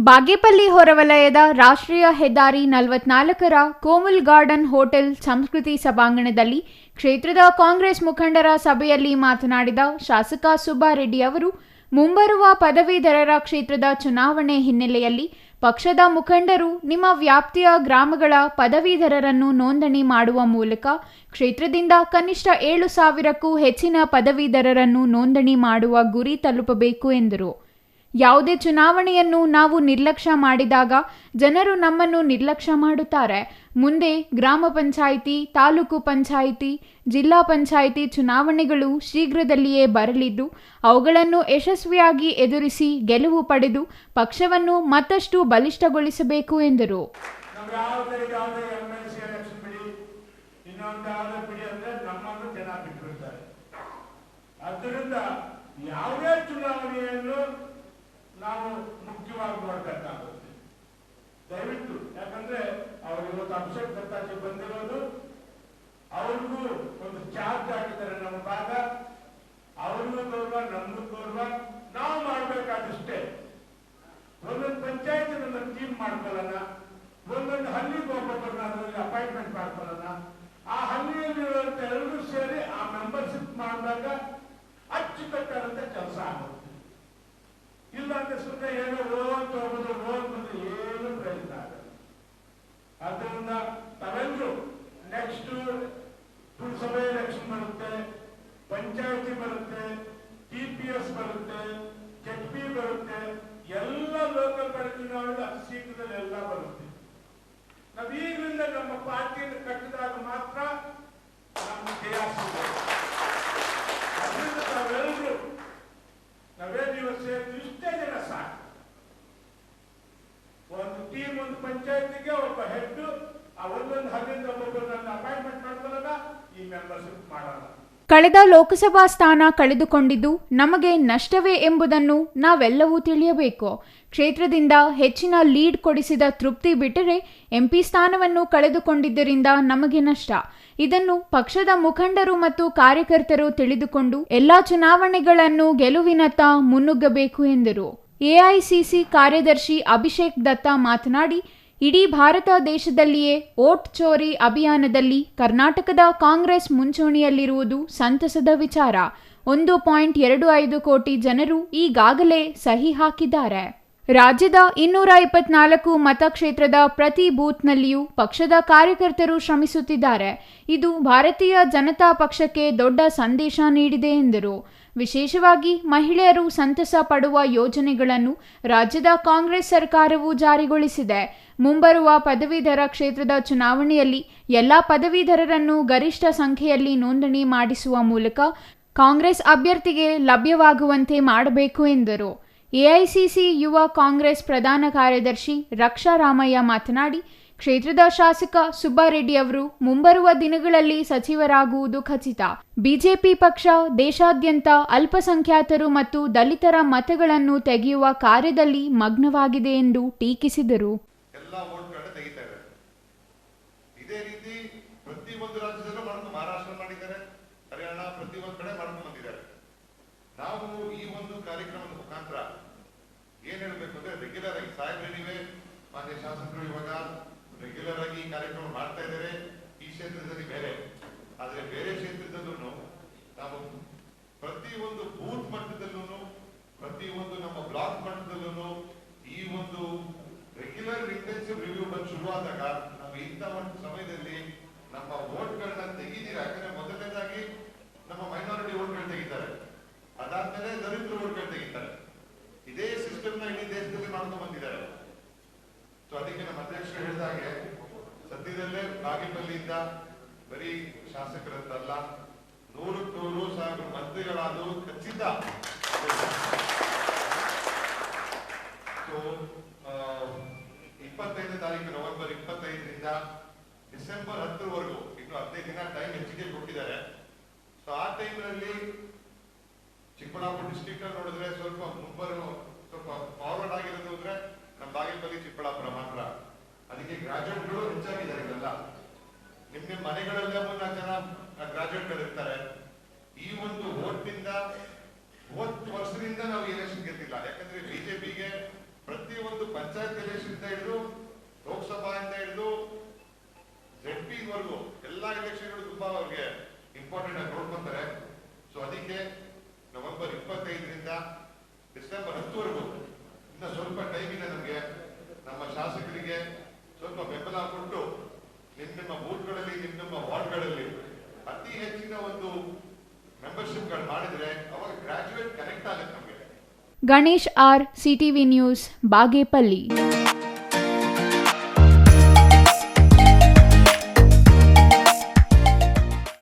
ಬಾಗೇಪಲ್ಲಿ ಹೊರವಲಯದ ರಾಷ್ಟ್ರೀಯ ಹೆದ್ದಾರಿ 44ರ ಕೋಮಲ್ ಗಾರ್ಡನ್ ಹೋಟೆಲ್ ಸಂಸ್ಕೃತಿ ಸಭಾಂಗಣದಲ್ಲಿ ಕ್ಷೇತ್ರದ ಕಾಂಗ್ರೆಸ್ ಮುಖಂಡರ ಸಭೆಯಲ್ಲಿ ಮಾತನಾಡಿದ ಶಾಸಕ ಸುಬ್ಬಾರೆಡ್ಡಿ ಅವರು ಮುಂಬರುವ ಪದವೀಧರರ ಕ್ಷೇತ್ರದ ಚುನಾವಣೆ ಹಿನ್ನೆಲೆಯಲ್ಲಿ ಪಕ್ಷದ ಮುಖಂಡರು ನಿಮ್ಮ ವ್ಯಾಪ್ತಿಯ ಗ್ರಾಮಗಳ ಪದವೀಧರರನ್ನು ನೋಂದಣಿ ಮಾಡುವ ಮೂಲಕ ಕ್ಷೇತ್ರದಿಂದ ಕನಿಷ್ಠ 7,000ಕ್ಕೂ ಹೆಚ್ಚಿನ ಪದವೀಧರರನ್ನು ನೋಂದಣಿ ಮಾಡುವ ಗುರಿ ತಲುಪಬೇಕು ಎಂದರು. ಯಾವುದೇ ಚುನಾವಣೆಯನ್ನು ನಾವು ನಿರ್ಲಕ್ಷ್ಯ ಮಾಡಿದಾಗ ಜನರು ನಮ್ಮನ್ನು ನಿರ್ಲಕ್ಷ್ಯ ಮಾಡುತ್ತಾರೆ. ಮುಂದೆ ಗ್ರಾಮ ಪಂಚಾಯಿತಿ, ತಾಲೂಕು ಪಂಚಾಯಿತಿ, ಜಿಲ್ಲಾ ಪಂಚಾಯಿತಿ ಚುನಾವಣೆಗಳು ಶೀಘ್ರದಲ್ಲಿಯೇ ಬರಲಿದ್ದು ಅವುಗಳನ್ನು ಯಶಸ್ವಿಯಾಗಿ ಎದುರಿಸಿ ಗೆಲುವು ಪಡೆದು ಪಕ್ಷವನ್ನು ಮತ್ತಷ್ಟು ಬಲಿಷ್ಠಗೊಳಿಸಬೇಕು ಎಂದರು. ನಾವು ಮುಖ್ಯವಾಗಿ ನೋಡ್ಬೇಕಾಗುತ್ತೆ. ದಯವಿಟ್ಟು, ಯಾಕಂದ್ರೆ ಅವರು ಇವತ್ತು ಅಭಿಷೇಕ್ ದತ್ತಾಜಿ ಬಂದಿರೋದು, ಅವ್ರಿಗೂ ಒಂದು ಚಾರ್ಜ್ ಹಾಕಿದ್ದಾರೆ ನಮ್ಮ ಭಾಗ, ಅವ್ರಿಗೂ ಗೌರವ, ನಮಗೂ ಗೌರವ. ನಾವು ಮಾಡ್ಬೇಕಾದಷ್ಟೇ ಒಂದೊಂದು ಪಂಚಾಯತ್ ನನ್ನ ಟೀಮ್ ಮಾಡ್ಕೊಳ್ಳೋಣ, ಒಂದೊಂದು ಹಳ್ಳಿಗೆ ಒಬ್ಬೊಬ್ಬರನ್ನ ಅದರಲ್ಲಿ ಅಪಾಯಿಂಟ್ಮೆಂಟ್ ಮಾಡ್ಕೊಳ್ಳೋಣ. ಆ ಹಳ್ಳಿಯಲ್ಲಿರುವಂತ ಎಲ್ಲರೂ ಸೇರಿ ಆ ಮೆಂಬರ್ಶಿಪ್ ಮಾಡಿದಾಗ ಅಚ್ಚುಕಟ್ಟಾದಂತ ಕೆಲಸ ಆಗುತ್ತೆ. ಇಲ್ಲ ಅಂದ್ರೆ ಸುಮ್ಮನೆ ಏನೋ ರೋಡ್ ಹೋಗೋದು, ರೋಡ್ ಬಂದು ಏನು ಪ್ರಯೋಜನ ಆಗಲ್ಲ. ಆದ್ದರಿಂದ ತಾವೆಲ್ಲರೂ ನೆಕ್ಸ್ಟ್ ಪುರಸಭೆ ಎಲೆಕ್ಷನ್ ಬರುತ್ತೆ, ಪಂಚಾಯತಿ ಬರುತ್ತೆ, TPS ಬರುತ್ತೆ, ZP ಬರುತ್ತೆ, ಎಲ್ಲ ಲೋಕಲ್ ಬಾಡಿ ಚುನಾವಣೆ ಅತಿ ಶೀಘ್ರದಲ್ಲಿ ಎಲ್ಲ ಬರುತ್ತೆ. ನಾವು ಈಗಲಿಂದ ನಮ್ಮ ಪಾರ್ಟಿಯನ್ನು ಕಟ್ಟಿದಾಗ ಮಾತ್ರ ನಮ್ಮ ಜಯ ಸಿಗುತ್ತೆ. ಅದರಿಂದ ತಾವೆಲ್ಲರೂ ನಾವೇ ದಿವಸ ಇಷ್ಟೇ ಜನ ಸಾಕು. ಒಂದು ಟೀಮ್, ಒಂದು ಪಂಚಾಯತಿಗೆ ಒಬ್ಬ ಹೆಡ್, ಆ ಒಂದೊಂದು ಹಳ್ಳಿಯಿಂದ ಒಬ್ಬೊಬ್ಬರನ್ನ ಅಪಾಯಿಂಟ್ಮೆಂಟ್ ಮಾಡ್ಕೊಳ್ಳೋಣ, ಈ ಮೆಂಬರ್ಶಿಪ್ ಮಾಡೋಣ. ಕಳೆದ ಲೋಕಸಭಾ ಸ್ಥಾನ ಕಳೆದುಕೊಂಡಿದ್ದು ನಮಗೆ ನಷ್ಟವೇ ಎಂಬುದನ್ನು ನಾವೆಲ್ಲವೂ ತಿಳಿಯಬೇಕು. ಕ್ಷೇತ್ರದಿಂದ ಹೆಚ್ಚಿನ ಲೀಡ್ ಕೊಡಿಸಿದ ತೃಪ್ತಿ ಬಿಟ್ಟರೆ MP ಸ್ಥಾನವನ್ನು ಕಳೆದುಕೊಂಡಿದ್ದರಿಂದ ನಮಗೆ ನಷ್ಟ. ಇದನ್ನು ಪಕ್ಷದ ಮುಖಂಡರು ಮತ್ತು ಕಾರ್ಯಕರ್ತರು ತಿಳಿದುಕೊಂಡು ಎಲ್ಲಾ ಚುನಾವಣೆಗಳನ್ನು ಗೆಲುವಿನತ್ತ ಮುನ್ನುಗ್ಗಬೇಕು ಎಂದರು. AICC ಕಾರ್ಯದರ್ಶಿ ಅಭಿಷೇಕ್ ದತ್ತಾ ಮಾತನಾಡಿ, ಇಡೀ ಭಾರತ ದೇಶದಲ್ಲಿಯೇ ವೋಟ್ ಚೋರಿ ಅಭಿಯಾನದಲ್ಲಿ ಕರ್ನಾಟಕದ ಕಾಂಗ್ರೆಸ್ ಮುಂಚೂಣಿಯಲ್ಲಿರುವುದು ಸಂತಸದ ವಿಚಾರ. 1.25 ಕೋಟಿ ಜನರು ಈಗಾಗಲೇ ಸಹಿ ಹಾಕಿದ್ದಾರೆ. ರಾಜ್ಯದ 224 ಮತಕ್ಷೇತ್ರದ ಪ್ರತಿ ಬೂತ್ನಲ್ಲಿಯೂ ಪಕ್ಷದ ಕಾರ್ಯಕರ್ತರು ಶ್ರಮಿಸುತ್ತಿದ್ದಾರೆ. ಇದು ಭಾರತೀಯ ಜನತಾ ಪಕ್ಷಕ್ಕೆ ದೊಡ್ಡ ಸಂದೇಶ ನೀಡಿದೆ ಎಂದರು. ವಿಶೇಷವಾಗಿ ಮಹಿಳೆಯರು ಸಂತಸ ಪಡುವ ಯೋಜನೆಗಳನ್ನು ರಾಜ್ಯದ ಕಾಂಗ್ರೆಸ್ ಸರ್ಕಾರವು ಜಾರಿಗೊಳಿಸಿದೆ. ಮುಂಬರುವ ಪದವೀಧರ ಕ್ಷೇತ್ರದ ಚುನಾವಣೆಯಲ್ಲಿ ಎಲ್ಲ ಪದವೀಧರರನ್ನು ಗರಿಷ್ಠ ಸಂಖ್ಯೆಯಲ್ಲಿ ನೋಂದಣಿ ಮಾಡಿಸುವ ಮೂಲಕ ಕಾಂಗ್ರೆಸ್ ಅಭ್ಯರ್ಥಿಗೆ ಲಭ್ಯವಾಗುವಂತೆ ಮಾಡಬೇಕು ಎಂದರು. AICC ಯುವ ಕಾಂಗ್ರೆಸ್ ಪ್ರಧಾನ ಕಾರ್ಯದರ್ಶಿ ರಕ್ಷಾ ರಾಮಯ್ಯ ಮಾತನಾಡಿ, ಕ್ಷೇತ್ರದ ಶಾಸಕ ಸುಬ್ಬಾರೆಡ್ಡಿ ಅವರು ಮುಂಬರುವ ದಿನಗಳಲ್ಲಿ ಸಚಿವರಾಗುವುದು ಖಚಿತ. ಬಿಜೆಪಿ ಪಕ್ಷ ದೇಶಾದ್ಯಂತ ಅಲ್ಪಸಂಖ್ಯಾತರು ಮತ್ತು ದಲಿತರ ಮತಗಳನ್ನು ತೆಗೆಯುವ ಕಾರ್ಯದಲ್ಲಿ ಮಗ್ನವಾಗಿದೆ ಎಂದು ಟೀಕಿಸಿದರು. ನಾವು ಈ ಒಂದು ಕಾರ್ಯಕ್ರಮದ ಮುಖಾಂತರ ಏನ್ ಹೇಳ್ಬೇಕು ಅಂದ್ರೆ, ರೆಗ್ಯುಲರ್ ಆಗಿ ಸಾಹೇಬ್ರೆ ಮಾನ್ಯ ಶಾಸಕರು ಇವಾಗ ರೆಗ್ಯುಲರ್ ಆಗಿ ಕಾರ್ಯಕ್ರಮ ಮಾಡ್ತಾ ಇದ್ದಾರೆ. ಈ ಕ್ಷೇತ್ರದಲ್ಲಿ ಬೇರೆ, ಆದ್ರೆ ಬೇರೆ ಕ್ಷೇತ್ರದಲ್ಲೂ ನಾವು ಪ್ರತಿಯೊಂದು ಬೂತ್ ಮಟ್ಟದಲ್ಲೂ, ಪ್ರತಿಯೊಂದು ನಮ್ಮ ಬ್ಲಾಕ್ ಮಟ್ಟದಲ್ಲೂ ಈ ಒಂದು ರೆಗ್ಯುಲರ್ ಇಂಟೆನ್ಸಿವ್ ರಿವ್ಯೂ ಬಂದು ಶುರುವಾದಾಗ ನಾವು ಇಂಥ ಒಂದು ಸಮಯದಲ್ಲಿ ನಮ್ಮ ವೋಟ್ಗಳನ್ನ ತೆಗಿದೀರ. ಯಾಕಂದ್ರೆ ಮೊದಲನೇದಾಗಿ ನಮ್ಮ ಮೈನಾರಿಟಿ ವೋಟ್ಗಳು ತೆಗಿತಾರೆ, ಅದಾದ್ಮೇಲೆ ದಲಿತರ ವೋಟ್ಗಳು ತೆಗಿತಾರೆ. ಇದೇ ಸಿಸ್ಟಮ್ ನ ಇಡೀ ದೇಶದಲ್ಲಿ ಮಾಡ್ಕೊಂಡು ಬಂದಿದ್ದಾರೆ. ಸೊ ಅದಕ್ಕೆ ನಮ್ಮ ಅಧ್ಯಕ್ಷರು ಹೇಳಿದಾಗೆ ಸದ್ಯದಲ್ಲೇ ಬಾಗೇಪಲ್ಲಿಯಿಂದ ಬರೀ ಶಾಸಕರಂತಲ್ಲ, 100,000 ಮಂತ್ರಿಗಳಾದವು ಖಚಿತ. ಸೊ 25ನೇ ತಾರೀಕು ನವೆಂಬರ್ 25ರಿಂದ ಡಿಸೆಂಬರ್ 10ರವರೆಗೂ ಇನ್ನು 15 ದಿನ ಟೈಮ್ ಹೆಚ್ಚಿಗೆ ಕೊಟ್ಟಿದ್ದಾರೆ. ಸೊ ಆ ಟೈಮ್ನಲ್ಲಿ ಚಿಕ್ಕಬಳ್ಳಾಪುರ ಡಿಸ್ಟ್ರಿಕ್ಟ್ ಅಲ್ಲಿ ನೋಡಿದ್ರೆ ಸ್ವಲ್ಪ ಫಾರ್ವರ್ಡ್ ಆಗಿರೋದು ಅಂದ್ರೆ ನಮ್ಮ ಬಾಗೇಪಲ್ಲಿ, ಚಿಕ್ಕಬಳ್ಳಾಪುರ ಮಾತ್ರ. ಅದಕ್ಕೆ ಗ್ರಾಜುಯೇಟ್ಗಳು ಹೆಚ್ಚಾಗಿದ್ದಾರೆ. ಇವೆಲ್ಲ ನಿಮ್ಮ ಮನೆಗಳಲ್ಲೇ 3-4 ಜನ ಗ್ರಾಜುಯೇಟ್ಗಳು ಇರ್ತಾರೆ. ಈ ಒಂದು ವೋಟ್ ನಿಂದ 30 ವರ್ಷದಿಂದ ನಾವು ಎಲೆಕ್ಷನ್ ಗೆದ್ದಿಲ್ಲ. ಯಾಕಂದ್ರೆ ಬಿಜೆಪಿಗೆ ಪ್ರತಿಯೊಂದು ಪಂಚಾಯತ್ ಎಲೆಕ್ಷನ್ ಇಂದ ಹಿಡಿದು ಲೋಕಸಭೆಯಿಂದ ಹಿಡಿದು ZP ವರೆಗೂ ಎಲ್ಲಾ ಎಲೆಕ್ಷನ್ಗಳು ತುಂಬಾ ಅವ್ರಿಗೆ ಇಂಪಾರ್ಟೆಂಟ್ ಆಗಿ ನೋಡ್ಕೊಂತಾರೆ. ಸೊ ಅದಕ್ಕೆ ನವೆಂಬರ್ 25ರಿಂದ ಡಿಸೆಂಬರ್ 10ವರೆಗೂ ಇನ್ನ ಸ್ವಲ್ಪ ಟೈಮ್ ಇದೆ ನಮಗೆ. ನಮ್ಮ ಶಾಸಕರಿಗೆ ಸ್ವಲ್ಪ ಬೆಂಬಲ ಕೊಟ್ಟು ನಿಮ್ಮ ಬೂತ್ಗಳಲ್ಲಿ ನಿಮ್ಮ ವಾರ್ಡ್ಗಳಲ್ಲಿ ಅತಿ ಹೆಚ್ಚಿನ ಒಂದು ಮೆಂಬರ್ಶಿಪ್ಗಳು ಮಾಡಿದ್ರೆ ಅವಾಗ ಗ್ರಾಜುಯೇಟ್ ಕನೆಕ್ಟ್ ಆಗುತ್ತೆ ನಮಗೆ. Ganesh R, CTV news, Bagepalli.